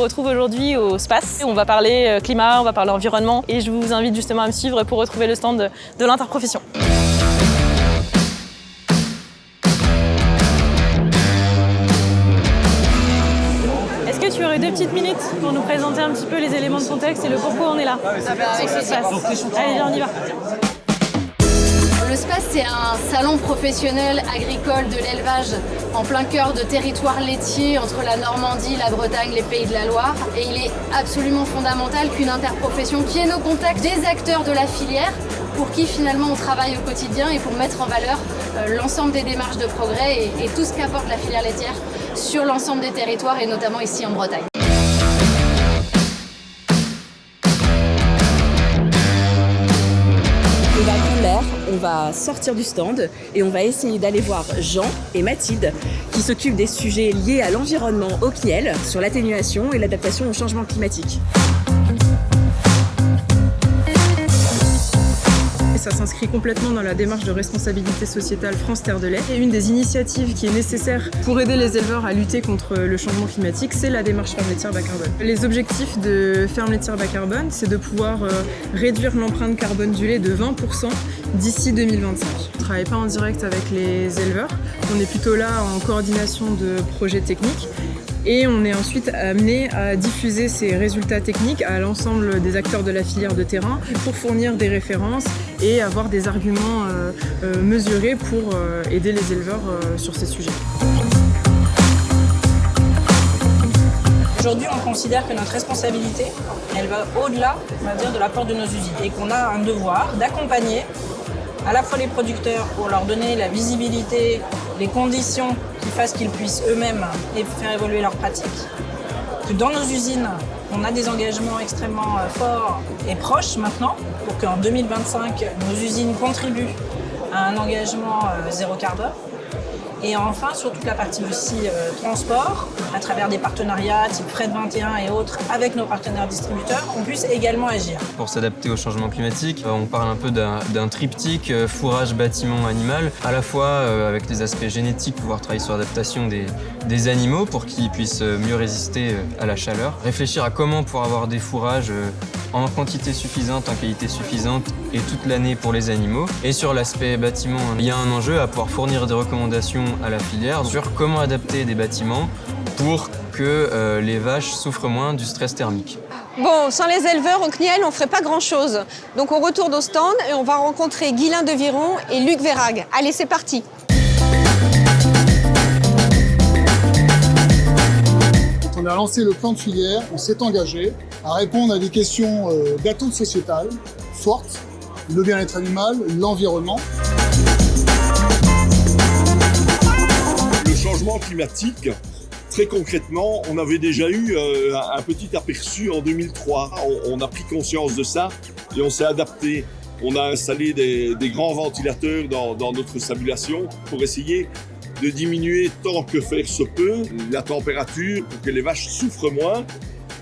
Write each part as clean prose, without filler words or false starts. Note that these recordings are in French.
retrouve aujourd'hui au SPACE. On va parler climat, on va parler environnement et je vous invite justement à me suivre pour retrouver le stand de l'interprofession. Est-ce que tu aurais 2 petites minutes pour nous présenter un petit peu les éléments de contexte et le pourquoi on est là? Avec ce SPACE. Allez, viens, on y va. Le SPACE, c'est un salon professionnel agricole de l'élevage en plein cœur de territoire laitier entre la Normandie, la Bretagne, les Pays de la Loire. Et il est absolument fondamental qu'une interprofession qui ait nos contacts des acteurs de la filière pour qui finalement on travaille au quotidien et pour mettre en valeur l'ensemble des démarches de progrès et tout ce qu'apporte la filière laitière sur l'ensemble des territoires et notamment ici en Bretagne. On va sortir du stand et on va essayer d'aller voir Jean et Mathilde qui s'occupent des sujets liés à l'environnement au CNIEL sur l'atténuation et l'adaptation au changement climatique. Ça s'inscrit complètement dans la démarche de responsabilité sociétale France Terre de Lait. Et une des initiatives qui est nécessaire pour aider les éleveurs à lutter contre le changement climatique, c'est la démarche ferme laitière bas carbone. Les objectifs de ferme laitière bas carbone, c'est de pouvoir réduire l'empreinte carbone du lait de 20% d'ici 2025. On ne travaille pas en direct avec les éleveurs, on est plutôt là en coordination de projets techniques. Et on est ensuite amené à diffuser ces résultats techniques à l'ensemble des acteurs de la filière de terrain pour fournir des références et avoir des arguments mesurés pour aider les éleveurs sur ces sujets. Aujourd'hui, on considère que notre responsabilité, elle va au-delà, on va dire, de l'apport de nos usines et qu'on a un devoir d'accompagner à la fois les producteurs pour leur donner la visibilité, les conditions qui fassent qu'ils puissent eux-mêmes faire évoluer leurs pratiques. Que dans nos usines, on a des engagements extrêmement forts et proches maintenant pour qu'en 2025, nos usines contribuent à un engagement zéro carbone. Et enfin, sur toute la partie aussi transport, à travers des partenariats type Fret 21 et autres, avec nos partenaires distributeurs, on puisse également agir. Pour s'adapter au changement climatique, on parle un peu d'un triptyque fourrage, bâtiment, animal, à la fois avec les aspects génétiques, pouvoir travailler sur l'adaptation des animaux pour qu'ils puissent mieux résister à la chaleur, réfléchir à comment pouvoir avoir des fourrages en quantité suffisante, en qualité suffisante et toute l'année pour les animaux. Et sur l'aspect bâtiment, il y a un enjeu à pouvoir fournir des recommandations à la filière sur comment adapter des bâtiments pour que les vaches souffrent moins du stress thermique. Bon, sans les éleveurs au CNIEL, on ne ferait pas grand-chose. Donc on retourne au stand et on va rencontrer Guylain de Viron et Luc Verhaeghe. Allez, c'est parti. On a lancé le plan de filière, on s'est engagé à répondre à des questions d'attentes sociétales fortes, le bien-être animal, l'environnement. Le changement climatique, très concrètement, on avait déjà eu un petit aperçu en 2003. On a pris conscience de ça et on s'est adapté. On a installé des grands ventilateurs dans notre stabulation pour essayer de diminuer tant que faire se peut la température pour que les vaches souffrent moins.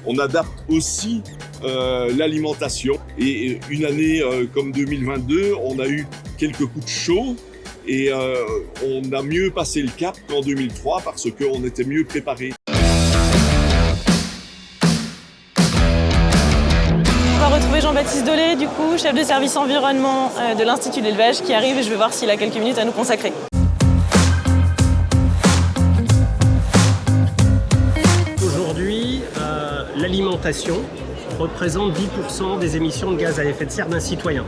On adapte aussi l'alimentation. Et une année comme 2022, on a eu quelques coups de chaud et on a mieux passé le cap qu'en 2003 parce qu'on était mieux préparé. On va retrouver Jean-Baptiste Dolé, du coup, chef de service environnement de l'Institut de l'élevage qui arrive et je vais voir s'il a quelques minutes à nous consacrer. L'alimentation représente 10% des émissions de gaz à effet de serre d'un citoyen.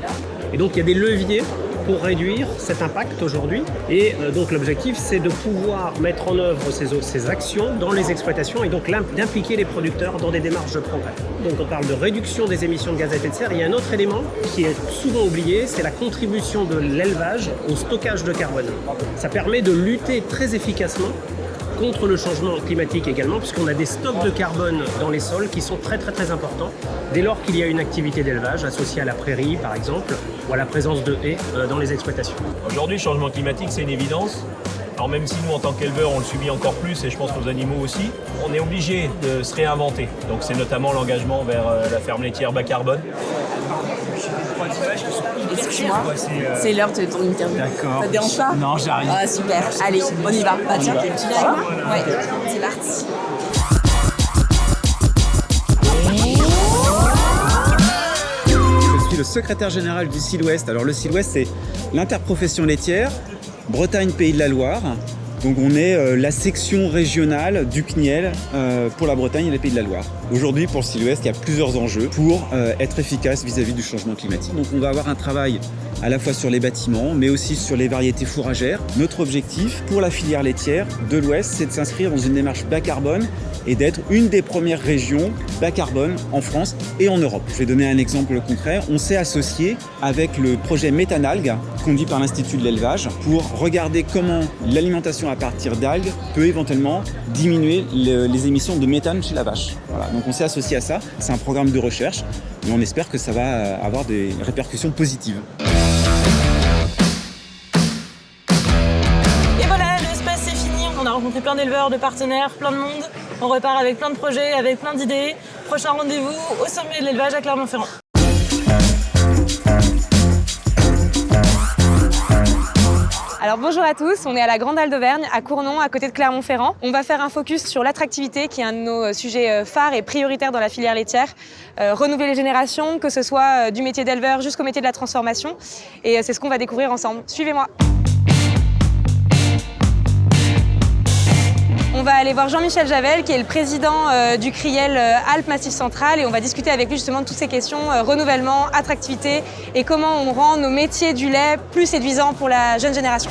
Et donc il y a des leviers pour réduire cet impact aujourd'hui. Et donc l'objectif, c'est de pouvoir mettre en œuvre ces actions dans les exploitations et donc d'impliquer les producteurs dans des démarches de progrès. Donc on parle de réduction des émissions de gaz à effet de serre. Il y a un autre élément qui est souvent oublié, c'est la contribution de l'élevage au stockage de carbone. Ça permet de lutter très efficacement contre le changement climatique également, puisqu'on a des stocks de carbone dans les sols qui sont très importants dès lors qu'il y a une activité d'élevage associée à la prairie par exemple, ou à la présence de haies dans les exploitations. Aujourd'hui, le changement climatique, c'est une évidence. Alors même si nous, en tant qu'éleveurs, on le subit encore plus, et je pense que nos animaux aussi, on est obligé de se réinventer. Donc c'est notamment l'engagement vers la ferme laitière bas carbone. Excuse-moi, c'est l'heure de ton interview. D'accord. Ça te dérange pas? Non, j'arrive. Ah super, allez, on y va. Bah tiens, tu viens avec moi? Ouais, c'est parti. le secrétaire général du Sud-Ouest. Alors le Sud-Ouest, c'est l'interprofession laitière, Bretagne, Pays de la Loire. Donc on est la section régionale du CNIEL pour la Bretagne et les Pays de la Loire. Aujourd'hui, pour le Sud-Ouest, il y a plusieurs enjeux pour être efficace vis-à-vis du changement climatique. Donc on va avoir un travail à la fois sur les bâtiments, mais aussi sur les variétés fourragères. Notre objectif pour la filière laitière de l'Ouest, c'est de s'inscrire dans une démarche bas carbone et d'être une des premières régions bas carbone en France et en Europe. Je vais donner un exemple concret. On s'est associé avec le projet Méthanalgues, conduit par l'Institut de l'élevage, pour regarder comment l'alimentation à partir d'algues peut éventuellement diminuer les émissions de méthane chez la vache. Voilà. Donc on s'est associé à ça. C'est un programme de recherche et on espère que ça va avoir des répercussions positives. Et voilà, le space c'est fini. On a rencontré plein d'éleveurs, de partenaires, plein de monde. On repart avec plein de projets, avec plein d'idées. Prochain rendez-vous au sommet de l'élevage à Clermont-Ferrand. Alors bonjour à tous, on est à la Grande Halle d'Auvergne, à Cournon, à côté de Clermont-Ferrand. On va faire un focus sur l'attractivité qui est un de nos sujets phares et prioritaires dans la filière laitière. Renouveler les générations, que ce soit du métier d'éleveur jusqu'au métier de la transformation. Et c'est ce qu'on va découvrir ensemble. Suivez-moi. On va aller voir Jean-Michel Javel, qui est le président du CRIEL Alpes Massif Central, et on va discuter avec lui justement de toutes ces questions, renouvellement, attractivité, et comment on rend nos métiers du lait plus séduisants pour la jeune génération.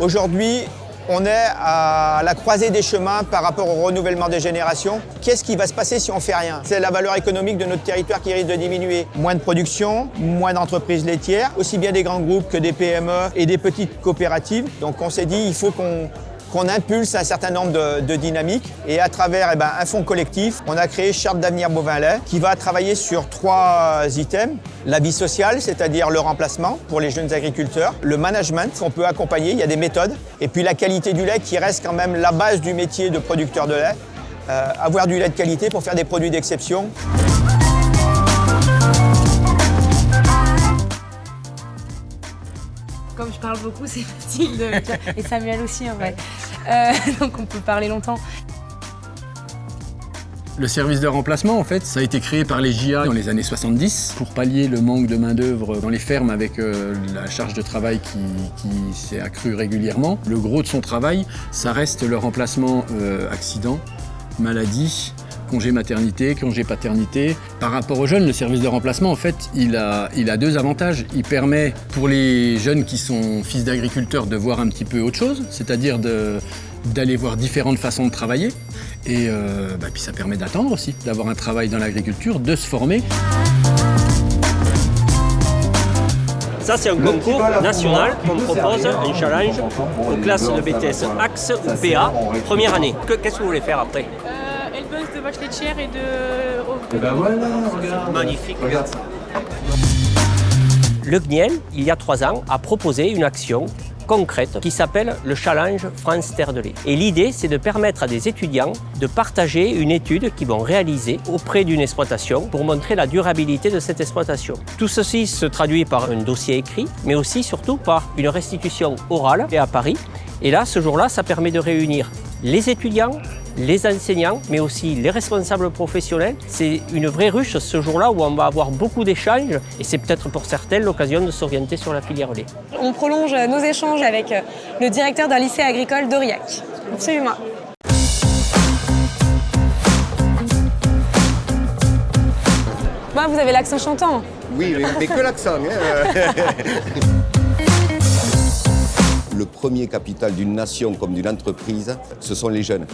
Aujourd'hui, on est à la croisée des chemins par rapport au renouvellement des générations. Qu'est-ce qui va se passer si on ne fait rien? C'est la valeur économique de notre territoire qui risque de diminuer. Moins de production, moins d'entreprises laitières, aussi bien des grands groupes que des PME et des petites coopératives. Donc on s'est dit il faut qu'on impulse un certain nombre de dynamiques. Et à travers un fonds collectif, on a créé Charte d'avenir bovin-lait qui va travailler sur 3 items. La vie sociale, c'est-à-dire le remplacement pour les jeunes agriculteurs. Le management qu'on peut accompagner, il y a des méthodes. Et puis la qualité du lait qui reste quand même la base du métier de producteur de lait. Avoir du lait de qualité pour faire des produits d'exception. Comme je parle beaucoup, c'est facile de... Et Samuel aussi en vrai. Donc on peut parler longtemps. Le service de remplacement, en fait, ça a été créé par les JA dans les années 70 pour pallier le manque de main-d'œuvre dans les fermes avec la charge de travail qui s'est accrue régulièrement. Le gros de son travail, ça reste le remplacement accident, maladie, congé maternité, congé paternité. Par rapport aux jeunes, le service de remplacement, en fait, il a 2 avantages. Il permet pour les jeunes qui sont fils d'agriculteurs de voir un petit peu autre chose, c'est-à-dire d'aller voir différentes façons de travailler. Et puis ça permet d'attendre aussi, d'avoir un travail dans l'agriculture, de se former. Ça, c'est un concours national qu'on propose, un challenge aux classes de BTS Axe ou PA, première année. Qu'est-ce que vous voulez faire après? Éleveuse de vaches laitières et de... Et ben voilà, regarde. Magnifique. Regarde ça. Le CNIEL, il y a 3 ans, a proposé une action concrète qui s'appelle le Challenge France Terre de lait. Et l'idée, c'est de permettre à des étudiants de partager une étude qu'ils vont réaliser auprès d'une exploitation pour montrer la durabilité de cette exploitation. Tout ceci se traduit par un dossier écrit, mais aussi surtout par une restitution orale et à Paris. Et là, ce jour-là, ça permet de réunir les étudiants, les enseignants, mais aussi les responsables professionnels. C'est une vraie ruche ce jour-là où on va avoir beaucoup d'échanges et c'est peut-être pour certains l'occasion de s'orienter sur la filière lait. On prolonge nos échanges avec le directeur d'un lycée agricole d'Aurillac. Suivez-moi. Bon, vous avez l'accent chantant. Oui, mais que l'accent. Le premier capital d'une nation comme d'une entreprise, ce sont les jeunes.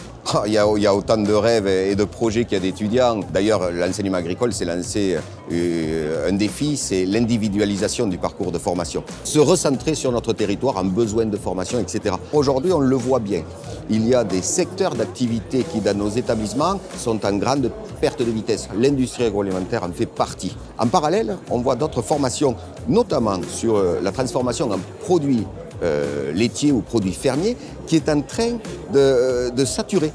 Il y a autant de rêves et de projets qu'il y a d'étudiants. D'ailleurs, l'enseignement agricole s'est lancé un défi, c'est l'individualisation du parcours de formation. Se recentrer sur notre territoire en besoin de formation, etc. Aujourd'hui, on le voit bien. Il y a des secteurs d'activité qui, dans nos établissements, sont en grande perte de vitesse. L'industrie agroalimentaire en fait partie. En parallèle, on voit d'autres formations, notamment sur la transformation en produits laitiers ou produits fermiers, qui est en train de saturer.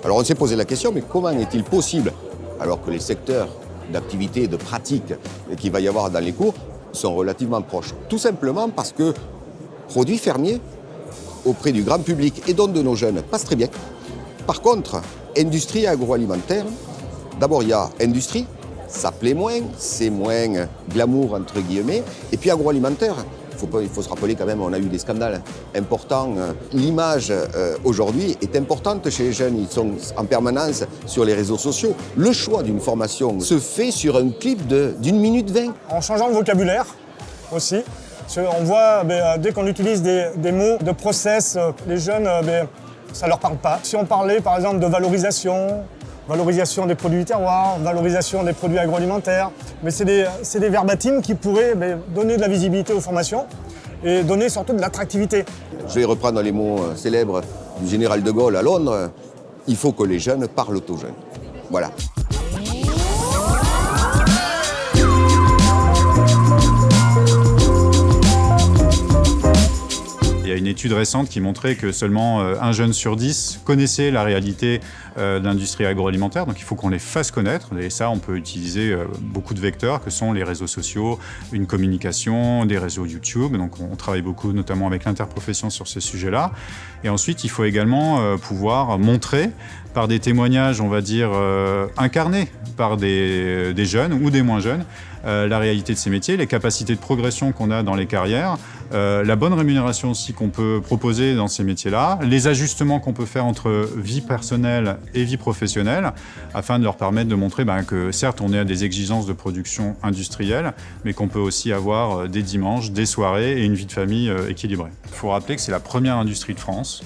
Alors on s'est posé la question, mais comment est-il possible, alors que les secteurs d'activité et de pratique qu'il va y avoir dans les cours sont relativement proches? Tout simplement parce que produits fermiers, auprès du grand public et donc de nos jeunes, passent très bien. Par contre, industrie agroalimentaire, d'abord il y a industrie ça plaît moins, c'est moins glamour entre guillemets. Et puis agroalimentaire, il faut se rappeler quand même, on a eu des scandales importants. L'image aujourd'hui est importante chez les jeunes, ils sont en permanence sur les réseaux sociaux. Le choix d'une formation se fait sur un clip d'1 minute 20. En changeant le vocabulaire aussi, on voit dès qu'on utilise des mots de process, les jeunes, ça ne leur parle pas. Si on parlait par exemple de valorisation des produits du terroir, valorisation des produits agroalimentaires, mais c'est des verbatims qui pourraient donner de la visibilité aux formations et donner surtout de l'attractivité. Je vais reprendre les mots célèbres du général de Gaulle à Londres, il faut que les jeunes parlent aux jeunes. Voilà. Il y a une étude récente qui montrait que seulement 1 jeune sur 10 connaissait la réalité de l'industrie agroalimentaire, donc il faut qu'on les fasse connaître. Et ça, on peut utiliser beaucoup de vecteurs que sont les réseaux sociaux, une communication, des réseaux YouTube. Donc on travaille beaucoup, notamment avec l'interprofession sur ces sujets-là. Et ensuite, il faut également pouvoir montrer par des témoignages, on va dire, incarnés par des jeunes ou des moins jeunes, la réalité de ces métiers, les capacités de progression qu'on a dans les carrières, la bonne rémunération aussi qu'on peut proposer dans ces métiers-là, les ajustements qu'on peut faire entre vie personnelle et vie professionnelle, afin de leur permettre de montrer que certes on est à des exigences de production industrielle, mais qu'on peut aussi avoir des dimanches, des soirées et une vie de famille équilibrée. Il faut rappeler que c'est la première industrie de France,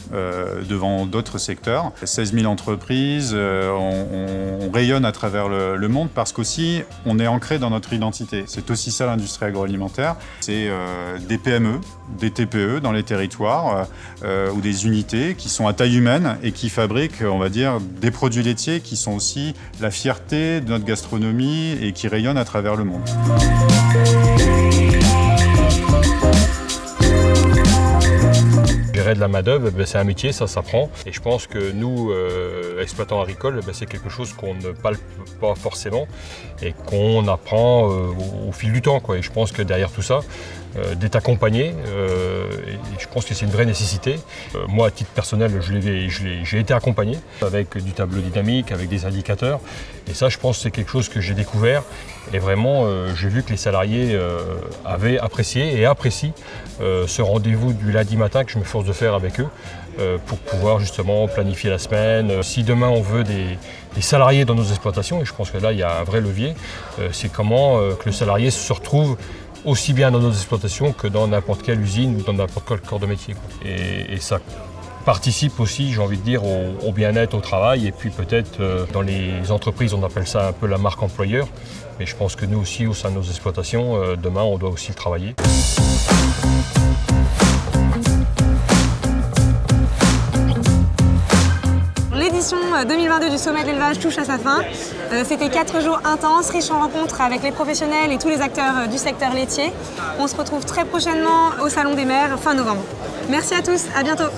devant d'autres secteurs. 16 000 entreprises, on rayonne à travers le monde parce qu'aussi on est ancré dans notre identité. C'est aussi ça l'industrie agroalimentaire. C'est des PME, des TPE dans les territoires ou des unités qui sont à taille humaine et qui fabriquent, on va dire, des produits laitiers qui sont aussi la fierté de notre gastronomie et qui rayonnent à travers le monde. Gérer de la main-d'œuvre, c'est un métier, ça s'apprend. Et je pense que nous, exploitants agricoles, c'est quelque chose qu'on ne palpe pas forcément et qu'on apprend au fil du temps, quoi. Et je pense que derrière tout ça, d'être accompagné, et je pense que c'est une vraie nécessité. Moi, à titre personnel, j'ai été accompagné avec du tableau dynamique, avec des indicateurs. Et ça, je pense que c'est quelque chose que j'ai découvert. Et vraiment, j'ai vu que les salariés avaient apprécié et apprécient ce rendez-vous du lundi matin que je me force de faire avec eux pour pouvoir justement planifier la semaine. Si demain on veut des salariés dans nos exploitations, et je pense que là il y a un vrai levier, c'est comment que le salarié se retrouve aussi bien dans nos exploitations que dans n'importe quelle usine ou dans n'importe quel corps de métier, quoi. Et ça participe aussi, j'ai envie de dire, au bien-être au travail. Et puis peut-être dans les entreprises, on appelle ça un peu la marque employeur. Mais je pense que nous aussi, au sein de nos exploitations, demain, on doit aussi le travailler. L'édition 2022 du Sommet de l'élevage touche à sa fin. C'était 4 jours intenses, riches en rencontres avec les professionnels et tous les acteurs du secteur laitier. On se retrouve très prochainement au Salon des Mers, fin novembre. Merci à tous, à bientôt.